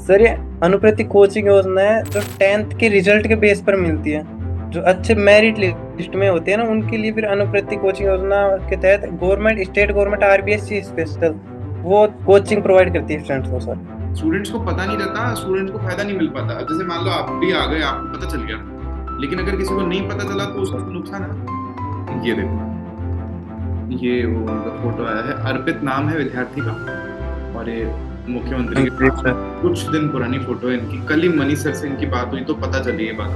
Sir ये Anuprati coaching योजना है जो 10th के रिजल्ट के बेस पर मिलती है। जो अच्छे मेरिट लिस्ट में होते हैं ना उनके लिए फिर अनुप्रति कोचिंग योजना के तहत government state government RBSC special वो कोचिंग प्रोवाइड करती है स्टूडेंट्स को सर। स्टूडेंट्स को पता नहीं रहता, स्टूडेंट्स को फायदा नहीं मिल पाता। जैसे मान लो आप भी आ गए, आपको पता चल गया, लेकिन अगर किसी को नहीं पता चला तो उसको तो नुकसान है ना। ये देखो, ये वो उनका फोटो आया है, अर्पित नाम है विद्यार्थी का। और ये मुख्यमंत्री के जी साथ सर। कुछ दिन पुरानी फोटो है इनकी। कल ही मनीष सर से इनकी बात हुई तो पता चली ये बात।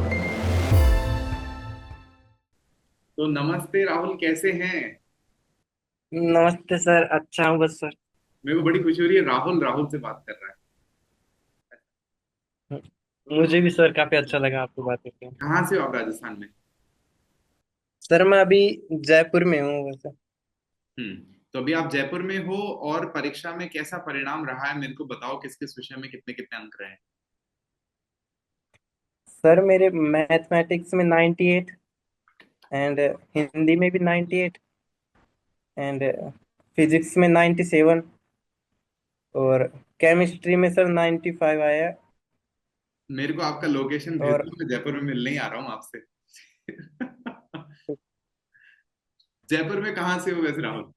तो नमस्ते राहुल, कैसे हैं? नमस्ते सर, अच्छा हूँ बस सर। मेरे को बड़ी खुशी हो रही है, राहुल राहुल से बात कर रहा है। मुझे भी सर काफी अच्छा लगा आपको बात करके। कहाँ से हो आप, राजस्थान में? सर मैं अभी जयपुर में हूँ वैसे। हम्म। तो अभी आप जयपुर में हो, और परीक्षा में कैसा परिणाम रहा है मेरे को बताओ, किस किस विषय में कितने कितने अंक रहे हैं? सर मेरे मैथमेटिक्स में 98 एंड हिंदी में भी 98 एंड फिजिक्स में 97 और केमिस्ट्री में सर 95 आया है। मेरे को आपका लोकेशन भेज और दो, मैं जयपुर में मिलने ही आ रहा हूँ आपसे। जयपुर में कहाँ से हो वैसे राहुल?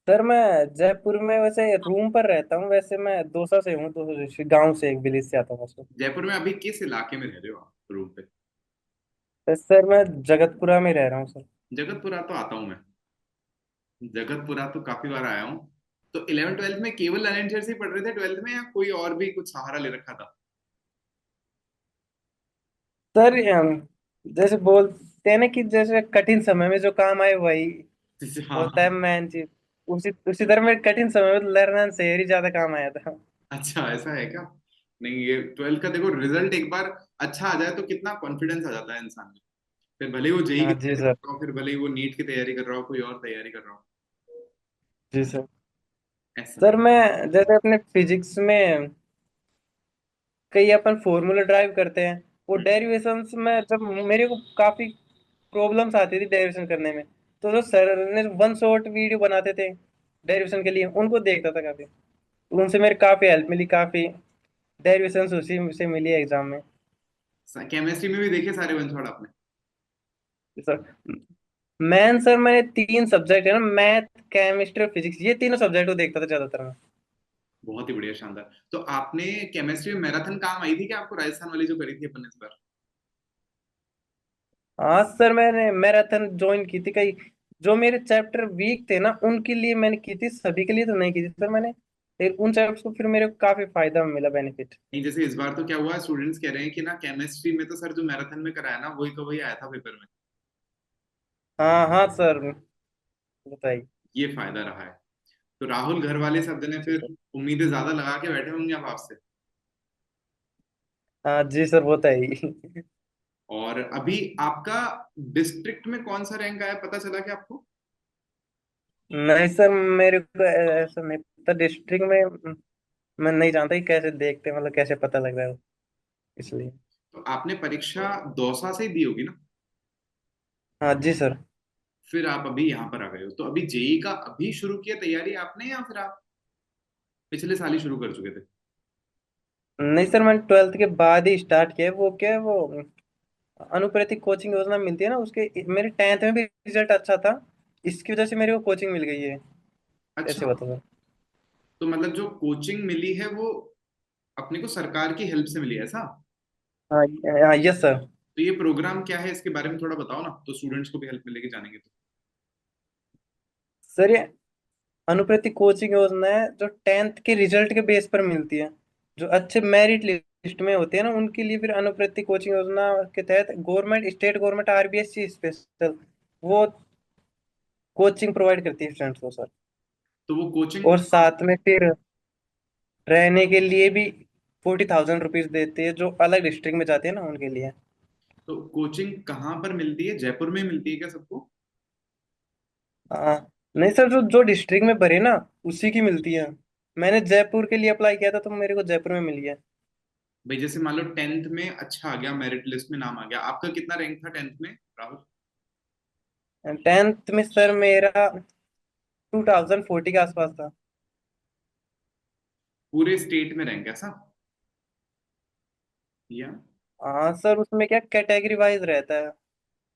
सर मैं जयपुर में वैसे रूम पर रहता हूँ, वैसे मैं दौसा से हूँ, तो गांव से एक विलेज से आता हूँ वैसे। जयपुर में अभी किस इलाके में रह रहे हो आप, रूम पे? तो सर मैं जगतपुरा में रह रहा हूँ सर। जगतपुरा तो आता हूँ मैं। जगतपुरा तो काफी बार आया हूँ। तो 11th 12th में केवल ललन सर से ही पढ़ रहे थे 12th में, या कोई और भी कुछ सहारा ले रखा था? सर जैसे बोलते हैं ना कि जैसे कठिन समय में जो काम आए वही जैसे हाँ होता है हाँ। मेन चीज। उसी उसी तरह मेरे कठिन समय में लर्न एंड शेयर ही ज्यादा काम आया था। अच्छा, ऐसा है क्या? नहीं, ये 12th का देखो, रिजल्ट एक बार अच्छा आ जाए तो कितना कॉन्फिडेंस आ जाता है इंसान में। फिर भले ही वो जेई की हाँ जी तैयारी सर। कर रहा हो, फिर भले ही वो नीट की तैयारी कर रहा हो, कोई और तैयारी कर रहा हो। जी सर। ऐसा। सर मैं जैसे अपने फिजिक्स में कई अपन फॉर्मूला ड्राइव करते हैं, वो हम्म। डेरिवेशंस में जब मेरे को काफी प्रॉब्लम्स आती थी डेरिवेशन करने में, तो जो सर ने वन शॉट वीडियो बनाते थे डेरिवेशन के लिए उनको देखता था काफी। उनसे मेरे काफी हेल्प मिली, काफी डेरिवेशंस उसी से मिली एग्जाम में। केमिस्ट्री में भी देखे सारे वन शॉट आपने? सर मैन सर मैंने तीन सब्जेक्ट है ना, मैथ केमिस्ट्री और फिजिक्स, ये तीनों सब्जेक्ट को देखता था ज्यादातर मैं। बहुत ही बढ़िया, शानदार। तो आपने केमिस्ट्री में मैराथन काम आई थी क्या आपको, राजस्थान वाली जो करी थी अपन इस बार? हाँ सर मैंने मैराथन ज्वाइन की थी, कई जो मेरे चैप्टर वीक थे ना उनके लिए मैंने की थी, सभी के लिए तो नहीं की थी सर मैंने। फिर उन चैप्टर्स को फिर मेरे को काफी फायदा मिला, बेनिफिट। नहीं, जैसे इस बार तो क्या हुआ, स्टूडेंट्स कह रहे हैं कि ना केमिस्ट्री में तो सर जो मैराथन में कराया ना, वही का वही आया था पेपर में। हाँ हाँ सर, बताइए। ये फायदा रहा है। तो राहुल, घर वाले सब जने फिर उम्मीदें ज्यादा लगा के बैठे होंगे अब आपसे। हाँ जी सर, बताइए। और अभी आपका डिस्ट्रिक्ट में कौन सा रैंक आया, पता चला क्या आपको? नहीं सर, मेरे को ऐसा नहीं पता डिस्ट्रिक्ट में। मैं नहीं जानता कि कैसे देखते हैं, मतलब कैसे पता लग रहा है वो, इसलिए। तो आपने परीक्षा दौसा से ही दी होगी ना? हाँ जी सर। फिर आप अभी यहाँ पर आ गए हो, तो अभी जेई का अभी शुरू किया तैयारी आपने, या फिर आप पिछले साल ही शुरू कर चुके थे? नहीं सर, मैंने 12th के बाद ही स्टार्ट किया है। वो क्या है, वो अनुप्रैतिक कोचिंग योजना मिलती है ना, उसके मेरे 10th में भी रिजल्ट अच्छा था, इसकी वजह से मेरे को कोचिंग मिल गई है। ऐसे अच्छा। बता सर। तो मतलब जो कोचिंग मिली है वो अपने को सरकार की हेल्प से मिली है, ऐसा? हाँ हाँ, यस सर। तो ये प्रोग्राम क्या है, इसके बारे में थोड़ा बताओ ना, तो स्टूडेंट्स को भी हेल्प मिलेगी, जानेंगे तो। सर ये अनुप्रैतिक कोचिंग योजना है जो 10th के रिजल्ट के बेस पर मिलती है। जो अच्छे मेरिट लिस्ट में होते हैं ना उनके लिए फिर अनुप्रैतिक कोचिंग योजना के तहत government state government RBSC special वो कोचिंग प्रोवाइड करती है स्टूडेंट्स को सर। तो वो कोचिंग, और साथ में फिर रहने के लिए भी 40,000 रुपीज देते हैं, जो अलग डिस्ट्रिक्ट में जाते हैं ना उनके लिए। तो कोचिंग कहाँ पर मिलती है, जयपुर में मिलती है क्या सबको? हाँ। नहीं सर, जो जो डिस्ट्रिक्ट में भरे ना उसी की मिलती है। मैंने जयपुर के लिए अप्लाई किया था तो मेरे को जयपुर में मिली है। भाई जैसे मान लो 10th में अच्छा आ गया, मेरिट लिस्ट में नाम आ गया, आपका कितना रैंक था 10th में राहुल? 10th में सर मेरा 2040 के आसपास था। पूरे स्टेट में रैंक ऐसा, या? हाँ सर, उसमें क्या कैटेगरी वाइज रहता है।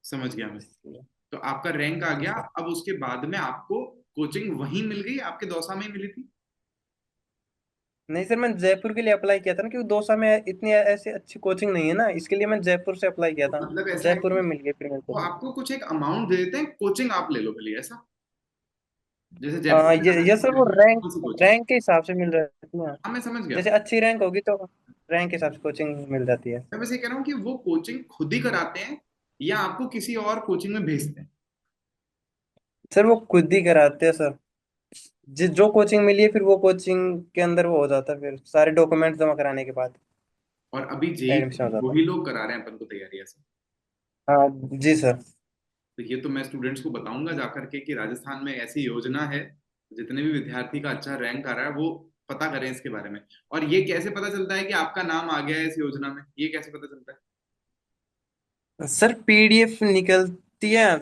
समझ गया मैं। इसलिए। तो आपका रैंक आ जी गया। सर। अब उसके बाद में आपको कोचिंग वहीं मिल गई, आपके दौसा में ही मिली थी? नहीं सर, मैंने जयपुर के लिए अप्लाई किया था ना, क्योंकि दौसा में इतनी ऐसी अच्छी कोचिंग नहीं है ना, इसके लिए मैं जयपुर से अप्लाई किया तो था। मतलब ऐसा है जयपुर में कि मिल गई फिर मेरे वो को। आपको कुछ एक अमाउंट दे देते हैं, कोचिंग आप ले लो भले, ऐसा? जैसे जयपुर हाँ, में ये जाना है तो सर वो जयपुर में रैंक कौन सी कोचिंग? रैंक के हिसाब से मिल जाती है ना। हाँ मैं समझ गया। जैसे अच्छी रैंक होगी तो रैंक के हिसाब से कोचिंग मिल जाती है। मैं बस ये कह रहा हूँ कि वो कोचिंग खुद ही कराते हैं या आपको किसी और कोचिंग में भेजते हैं? सर वो खुद ही कराते हैं सर। जिस जो कोचिंग मिली है फिर वो कोचिंग के अंदर वो हो जाता है, फिर सारे डॉक्यूमेंट जमा कराने के बाद और अभी जेई एडमिशन हो जाता वही है। लोग करा रहे हैं अपन को तैयारी, ऐसा? हाँ जी सर। तो ये तो मैं स्टूडेंट्स को बताऊंगा जाकर के कि राजस्थान में ऐसी योजना है, जितने भी विद्यार्थी का अच्छा रैंक आ रहा है वो पता करें इसके बारे में। और ये कैसे पता चलता है कि आपका नाम आ गया है इस योजना में, ये कैसे पता चलता है? सर पीडीएफ निकलती है,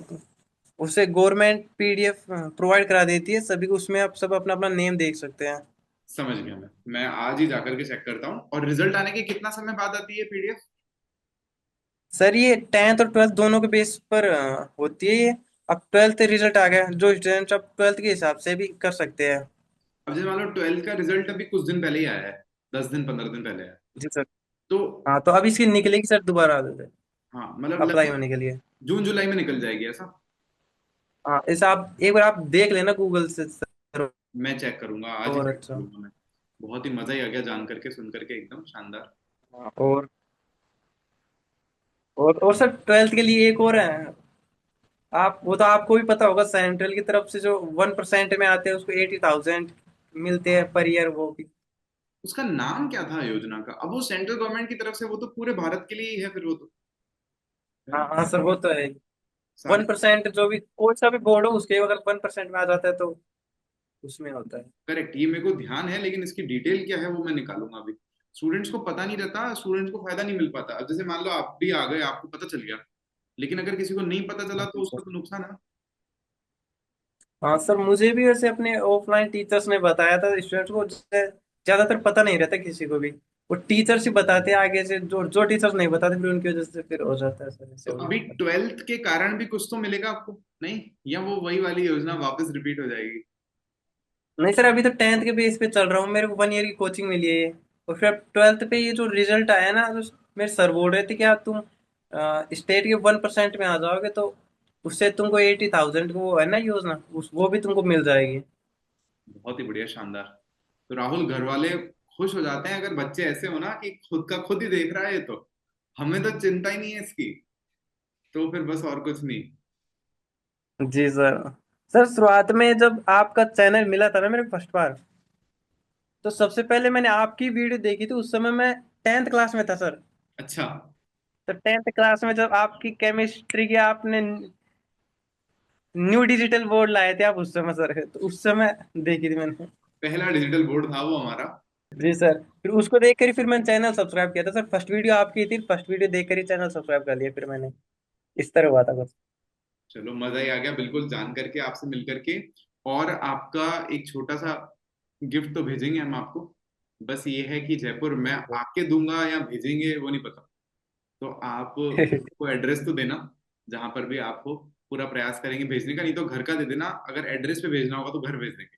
उसे गवर्नमेंट पीडीएफ प्रोवाइड करा देती है सभी को, उसमें आप सब अपना अपना नेम देख सकते हैं। समझ गया मैं आज ही जाकर के चेक करता हूँ। और रिजल्ट आने के कितना समय बाद आती है पीडीएफ? सर ये 10th और 12th दोनों के बेस पर होती है ये। अब 12th रिजल्ट आ गया, जो स्टूडेंट अब 12th के हिसाब से भी कर सकते हैं। अब जैसे मान लो 12th का रिजल्ट अभी कुछ दिन पहले ही आया है, 10 दिन 15 दिन पहले आया है। जी सर। तो हाँ, तो अब इसकी निकलेगी सर दोबारा हाँ मतलब अप्लाई लगभग होने के लिए। जून जुलाई में निकल जाएगी, ऐसा? हाँ, इसे आप एक बार आप देख लेना गूगल से सर। मैं चेक करूंगा, आज ही और चेक अच्छा। करूंगा मैं। बहुत ही मजा ही आ गया जान करके, सुन करके, एकदम शानदार। हाँ, और सर 12th के लिए एक और है। आप वो तो आपको भी पता होगा, सेंट्रल की तरफ से जो 1% में आते हैं उसको 80,000 मिलते हैं पर ईयर, वो भी। उसका नाम क्या था योजना का? अब वो सेंट्रल गवर्नमेंट की तरफ से, वो तो पूरे भारत के लिए ही है फिर, वो तो है हाँ ना? हाँ सर, वो तो है। वन सारे। परसेंट जो भी कोई सा भी बोर्ड हो उसके अगर 1% में आ जाता है तो उसमें होता है। करेक्ट, ये मेरे को ध्यान है, लेकिन इसकी डिटेल क्या है वो मैं निकालूंगा अभी। स्टूडेंट्स को पता नहीं रहता, स्टूडेंट्स को फायदा नहीं मिल पाता। अब जैसे मान लो आप भी आ गए, आपको पता चल गया, लेकिन अगर किसी को नहीं पता चला तो जी सर। उसका तो नुकसान है ना। हाँ सर, मुझे भी वैसे अपने ऑफलाइन टीचर्स ने बताया था, स्टूडेंट्स को ज्यादातर पता नहीं रहता किसी को भी। वो टीचर्स ही बताते हैं आगे से, जो जो टीचर्स नहीं बताते फिर उनकी वजह से फिर हो जाता है सर, ऐसे तो हो अभी जाता है। 12th के कारण भी कुछ तो मिलेगा आपको, नहीं? या वो वही वाली योजना वापस रिपीट हो जाएगी? नहीं सर, अभी तो 10th के बेस पे चल रहा हूँ, मेरे को 1 ईयर की कोचिंग मिली है ये। और फिर 12th पे ये जो रिजल्ट आया ना, तो मेरे सर बोल रहे थे कि आप तुम स्टेट के 1% में आ जाओगे तो उससे तुमको 80,000 वो है ना योजना, उस वो भी तुमको मिल जाएगी। बहुत ही बढ़िया, शानदार। तो राहुल, घर वाले खुश हो जाते हैं अगर बच्चे ऐसे हो ना कि खुद का खुद ही देख रहा है, ये तो हमें तो चिंता ही नहीं है इसकी। तो फिर बस और कुछ नहीं। जी सर। सर शुरुआत में जब आपका चैनल मिला था ना मेरे को फर्स्ट बार, तो सबसे पहले मैंने आपकी वीडियो देखी थी, उस समय मैं 10th क्लास में था सर। अच्छा। तो 10th क्लास में जब आपकी केमिस्ट्री की आपने न्यू डिजिटल बोर्ड लाए थे आप उस समय सर, तो उस समय देखी थी मैंने। पहला डिजिटल बोर्ड था वो हमारा। जी सर। फिर उसको देख कर ही फिर मैंने चैनल सब्सक्राइब किया था सर, फर्स्ट वीडियो आपकी थी, फर्स्ट वीडियो देख कर ही चैनल सब्सक्राइब कर लिया फिर मैंने। इस तरह हुआ था बस। चलो, मजा ही आ गया बिल्कुल जान करके, आपसे मिल करके। और आपका एक छोटा सा गिफ्ट तो भेजेंगे हम आपको। बस ये है कि जयपुर मैं आके दूंगा या भेजेंगे वो नहीं पता। तो आप को एड्रेस तो देना, जहां पर भी आप हो। पूरा प्रयास करेंगे भेजने का, नहीं तो घर का दे देना। अगर एड्रेस पे भेजना होगा तो घर भेज देंगे।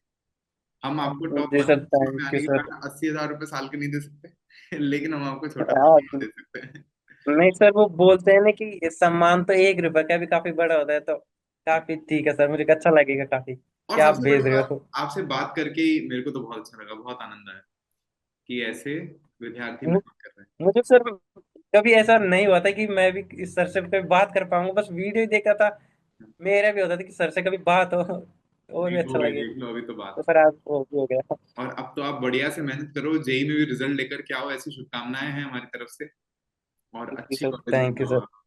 हम आपको टॉप जी वन सर, स्कूल में थैंक यू आने के सर। कारण 80,000 रुपये साल के नहीं दे सकते लेकिन हम आपको छोटा सा हाँ, गिफ्ट दे सकते हैं। नहीं सर, वो बोलते हैं ना कि ये सम्मान तो 1 रुपए का भी काफी बड़ा होता है, तो काफी ठीक है सर, मुझे अच्छा लगेगा काफी और कि आप सबसे बड़ी भेज रहे बात, हो। आपसे बात करके ही मेरे को तो बहुत अच्छा लगा, बहुत आनंद आया कि ऐसे विद्यार्थी मु- मेहनत कर रहे मुझे सर कभी ऐसा नहीं हुआ था कि मैं भी इस सर से कभी बात कर पाऊंगा, बस वीडियो ही देखा था। हैं। मेरा भी होता था कि सर से कभी बात हो और भी देख लो अच्छा भाई, लगे। देख लो अभी तो तो बात। सर आप वो भी हो गया। और अब तो आप बढ़िया से मेहनत करो, जेई में भी रिजल्ट लेकर के आओ, ऐसी शुभकामनाएं हैं हमारी तरफ से। और जी अच्छी सर, कॉलेज में थैंक यू जाओ सर। आप।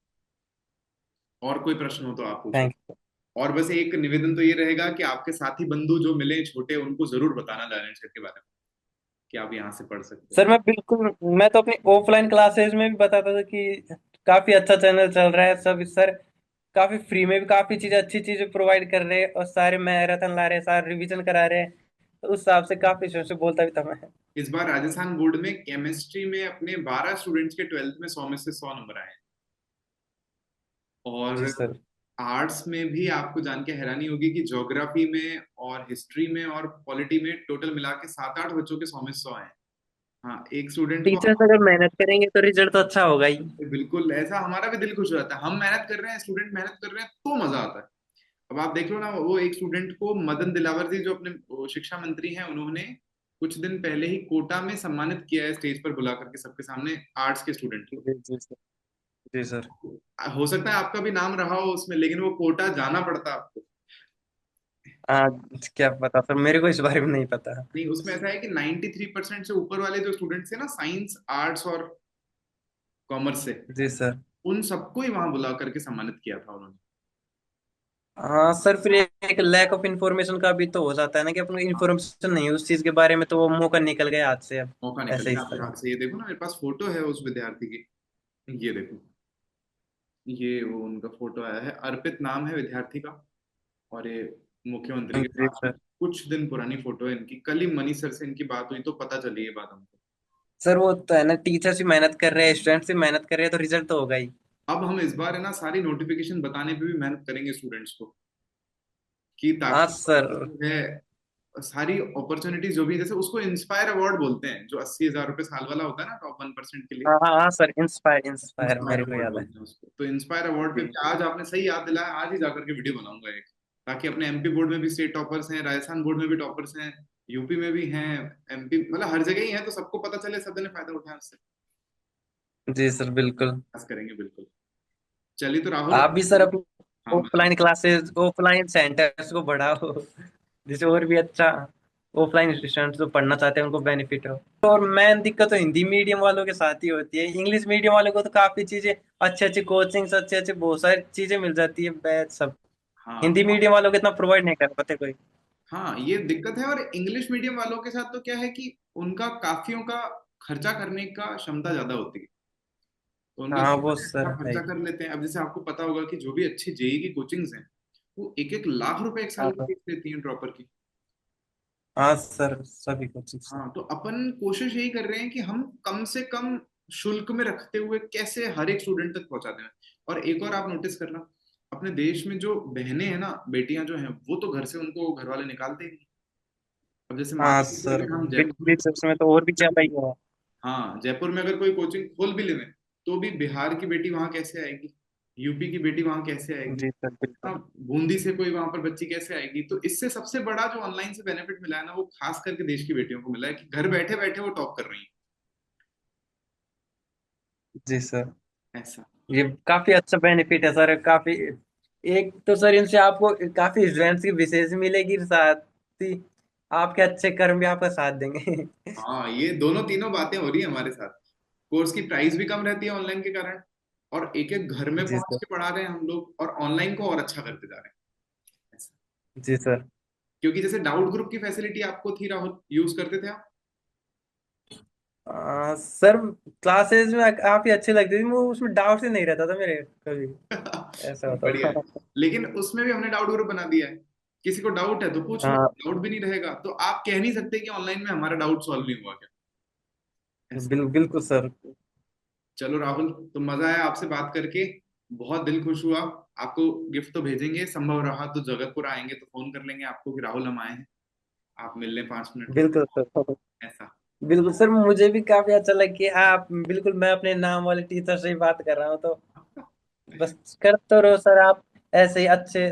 और कोई प्रश्न हो तो आप पूछो। Thank you. और बस एक निवेदन तो ये रहेगा कि आपके साथी बंधु जो मिले छोटे, उनको जरूर बताना डायरेक्ट के बारे में, कि आप यहाँ से पढ़ सकते हो। सर मैं बिल्कुल, मैं तो अपनी ऑफलाइन क्लासेज में भी बताता था कि काफी अच्छा चैनल चल रहा है सब सर, काफी फ्री में भी काफी चीजें अच्छी चीजें प्रोवाइड कर रहे हैं और सारे मैराथन ला रहे हैं, सारे रिवीजन करा रहे हैं, तो उस हिसाब से काफी जोर से बोलता भी था मैं। इस बार राजस्थान बोर्ड में केमिस्ट्री में अपने 12 स्टूडेंट्स के 12th में 100 में से 100 नंबर आए हैं। जी और सर। आर्ट्स में भी आपको जान के हैरानी होगी कि ज्योग्राफी में और हिस्ट्री में और पॉलिटी में टोटल मिला के 7-8 बच्चों के 100 में 100 आए हैं। हाँ, एक स्टूडेंट को। टीचर्स अगर मेहनत करेंगे तो रिजल्ट तो अच्छा होगा ही। बिल्कुल ऐसा, हमारा भी दिल खुश हो जाता है, हम मेहनत कर रहे हैं, स्टूडेंट मेहनत कर रहे हैं तो मजा आता है। अब आप देख लो ना, वो एक स्टूडेंट को मदन दिलावर जी जो अपने वो शिक्षा मंत्री हैं, उन्होंने कुछ दिन पहले ही कोटा में सम्मानित किया है, स्टेज पर बुला करके सबके सामने, आर्ट्स के स्टूडेंट को। जी जी सर। जी सर। हो सकता है आपका भी नाम रहा हो उसमें, लेकिन वो कोटा जाना पड़ता आपको। हाँ, क्या पता सर, मेरे को इस बारे में नहीं पता। नहीं, उसमें ऐसा है कि 93% से ऊपर वाले जो स्टूडेंट्स थे ना, साइंस आर्ट्स और कॉमर्स से, जी सर। उन सबको ही वहां बुला करके सम्मानित किया था उन्होंने। हाँ सर, फिर एक लैक ऑफ इंफॉर्मेशन का भी तो हो जाता है ना, कि अपने हाँ, इंफॉर्मेशन नहीं है उस चीज के बारे में, तो वो मौका निकल गया हाथ से अब। मौका निकल ऐसे ही गया आपके सर। हाथ से। ये देखो ना, मेरे पास फोटो है उस विद्यार्थी की, ये देखो, ये वो उनका फोटो आया है, अर्पित नाम है विद्यार्थी का। और ये मुख्यमंत्री के जी साथ में सर। कुछ दिन पुरानी फोटो है इनकी, कल ही मनीष सर से इनकी बात हुई तो पता चली ये बात हमको। सर वो तो है ना, टीचर्स भी मेहनत कर रहे हैं, स्टूडेंट्स भी मेहनत कर रहे हैं, तो रिजल्ट तो होगा ही। अब हम इस बार है ना सारी नोटिफिकेशन बताने पे भी मेहनत करेंगे स्टूडेंट्स को, कि हाँ ताकि सर। जो है सारी अपॉर्चुनिटीज जो भी, जैसे उसको इंस्पायर अवार्ड बोलते हैं, जो 80,000 रुपए साल वाला होता है ना, टॉप 1% के लिए। हाँ हाँ हाँ सर, इंस्पायर इंस्पायर इंस्पायर मेरे को अवार्ड याद है। बोलते हैं उसको, तो इंस्पायर अवार्ड पे जी। भी आज आपने सही याद दिलाया, आज ही जाकर के वीडियो बनाऊंगा एक, ताकि अपने एमपी बोर्ड में भी स्टेट टॉपर्स हैं, राजस्थान बोर्ड में भी टॉपर्स हैं, यूपी में भी हैं, एमपी मतलब हर जगह ही है, तो सबको पता चले, सब ने फायदा उठाए उससे। जी सर बिल्कुल। प्रयास करेंगे बिल्कुल। चलिए तो राहुल। आप भी सर अपनी हाँ बताओ। ऑफलाइन क्लासेस, ऑफलाइन सेंटर्स को बढ़ाओ, जिससे और भी अच्छा ऑफलाइन स्टूडेंट्स जो पढ़ना चाहते हैं उनको बेनिफिट हो। और मेन दिक्कत तो हिंदी मीडियम वालों के साथ ही होती है। इंग्लिश मीडियम वालों को तो काफी चीजें, अच्छी अच्छी कोचिंग्स, अच्छे अच्छे बहुत सारी चीजें मिल जाती है, बैच सब। हाँ हिंदी मीडियम वालों को इतना प्रोवाइड नहीं कर पाते कोई। हाँ, ये दिक्कत है। और इंग्लिश मीडियम वालों के साथ तो क्या है कि उनका काफियों का खर्चा करने का क्षमता ज्यादा होती है, तो उनका हाँ वो अच्छा सर है खर्चा ही। कर लेते हैं। अब जैसे आपको पता होगा कि जो भी अच्छी जेई की कोचिंग्स हैं, वो 1-1 लाख रुपए एक साल हाँ की सर। फीस लेती हैं ड्रॉपर की। हाँ सर, सभी कोचिंग्स। हाँ, तो अपन कोशिश यही कर रहे हैं कि हम कम से कम शुल्क में रखते हुए कैसे हर एक स्टूडेंट तक पहुंचा दें। और एक और आप नोटिस करना, अपने देश में जो बहनें हैं ना, बेटियां जो हैं, वो तो घर से उनको घर वाले निकालते ही नहीं। अब जैसे मान हाँ लीजिए सर, अगर हम जयपुर में, बिग सिक्स में तो और भी ज्यादा ही है। हाँ जयपुर में अगर कोई कोचिंग खोल भी लेवे, तो भी बिहार की बेटी वहां कैसे आएगी, यूपी की बेटी वहां कैसे आएगी, जी सर बिल्कुल। हाँ, बूंदी से कोई वहां पर बच्ची कैसे आएगी। तो इससे सबसे बड़ा जो ऑनलाइन से बेनिफिट मिला है ना, वो खास करके देश की बेटियों को मिला है, कि घर बैठे बैठे वो टॉप कर रही जी सर, हैं ऐसा। ये काफी अच्छा बेनिफिट है सर, काफी। एक तो सर इनसे आपको काफी स्टूडेंट्स की विशेष मिलेगी, साथ ही आपके अच्छे कर्म भी आपका साथ देंगे। हाँ, ये दोनों तीनों बातें हो रही है हमारे साथ। कोर्स की प्राइस भी कम रहती है ऑनलाइन के कारण, और एक एक घर में जी पहुंच सर। के पढ़ा रहे हैं हम लोग, और ऑनलाइन को और अच्छा करते जा रहे हैं ऐसा। जी सर। क्योंकि जैसे डाउट ग्रुप की फैसिलिटी आपको थी राहुल, यूज करते थे आप? सर क्लासेस में काफी अच्छी लगती थी, वो उसमें डाउट ही नहीं रहता था मेरे कभी। ऐसा होता बढ़िया है। था। लेकिन उसमें भी हमने डाउट ग्रुप बना दिया है, किसी को डाउट है तो पूछ लो, हाँ डाउट भी नहीं रहेगा तो आप कह नहीं सकते कि ऑनलाइन में हमारा डाउट सॉल्व नहीं हुआ क्या, ऐसा। बिल्कुल सर। चलो राहुल, तो मजा आया आपसे बात करके, बहुत दिल खुश हुआ। आपको गिफ्ट तो भेजेंगे, संभव रहा तो जगतपुर आएंगे तो फोन कर लेंगे आपको कि राहुल हम आए हैं, आप मिल लें 5 मिनट बिल्कुल सर। ऐसा। बिल्कुल सर, मुझे भी काफी अच्छा लगा कि आप बिल्कुल, मैं अपने नाम वाले टीचर से ही बात कर रहा हूँ, तो बस करते रहो सर आप, ऐसे ही अच्छे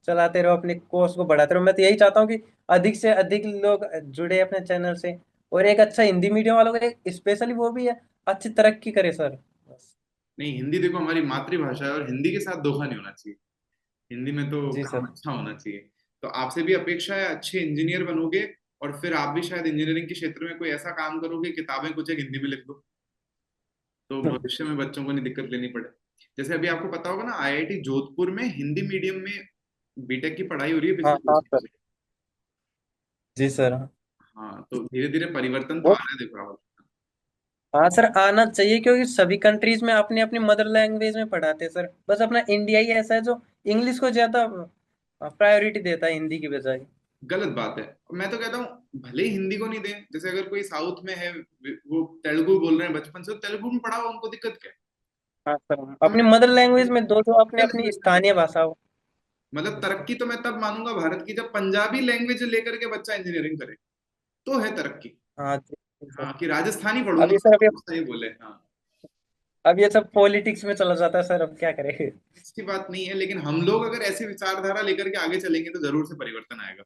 चलाते रहो, अपने कोर्स को बढ़ाते रहो। मैं तो यही चाहता हूँ कि अधिक से अधिक लोग जुड़े अपने चैनल से, और एक अच्छा हिंदी मीडियम वालों को एक स्पेशली वो भी है, अच्छी तरक्की करे सर, बस। नहीं, हिंदी देखो हमारी मातृभाषा है, और हिंदी के साथ धोखा नहीं होना चाहिए, हिंदी में तो जी काम सर। अच्छा होना चाहिए। तो आपसे भी अपेक्षा है अच्छे इंजीनियर बनोगे, और फिर आप भी शायद इंजीनियरिंग के क्षेत्र में कोई ऐसा काम करोगे, किताबें कुछ एक हिंदी में लिख दो, तो भविष्य में बच्चों को नहीं दिक्कत लेनी पड़े। जैसे अभी आपको पता होगा ना, आईआईटी जोधपुर में हिंदी मीडियम में बीटेक की पढ़ाई हो रही है हाँ पिछले 2 हाँ साल सर। से। जी सर। हाँ, तो धीरे धीरे परिवर्तन तो वो आ रहा है, देखो राहुल। हाँ सर, आना चाहिए, क्योंकि सभी कंट्रीज में अपनी अपनी मदर लैंग्वेज में पढ़ाते हैं सर, बस अपना इंडिया ही ऐसा है जो इंग्लिश को ज्यादा प्रायोरिटी देता है हिंदी की बजाय। गलत बात है। मैं तो कहता हूँ भले ही हिंदी को नहीं दे, जैसे अगर कोई साउथ में है, वो तेलुगु बोल रहे हैं बचपन से, तो तेलुगु में पढ़ाओ, उनको दिक्कत क्या है? हाँ सर, अपनी मदर लैंग्वेज में दो, जो अपने अपनी लैंग्वेज में दे। स्थानीय भाषा हो। मतलब तरक्की तो मैं तब मानूंगा भारत की जब पंजाबी लैंग्वेज लेकर के बच्चा इंजीनियरिंग करे, तो है तरक्की। हाँ जी सर। हाँ, कि राजस्थानी पढ़ूंगा अभी सर, अभी तो सही बोले, हाँ। अब ये सब पॉलिटिक्स में चला जाता है सर, अब क्या करें। इसकी बात नहीं है, लेकिन हम लोग अगर ऐसी विचारधारा लेकर के आगे चलेंगे तो जरूर से परिवर्तन आएगा,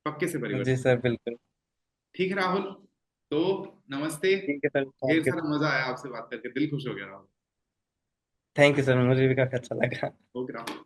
पक्के से जी परिवर्तन। सर, बिल्कुल। ठीक है राहुल, तो नमस्ते। ठीक है सर, ढेर थैंक यू। सारा मजा आया आपसे बात करके, दिल खुश हो गया राहुल। थैंक यू सर, मुझे भी काफी अच्छा लगा। ओके राहुल।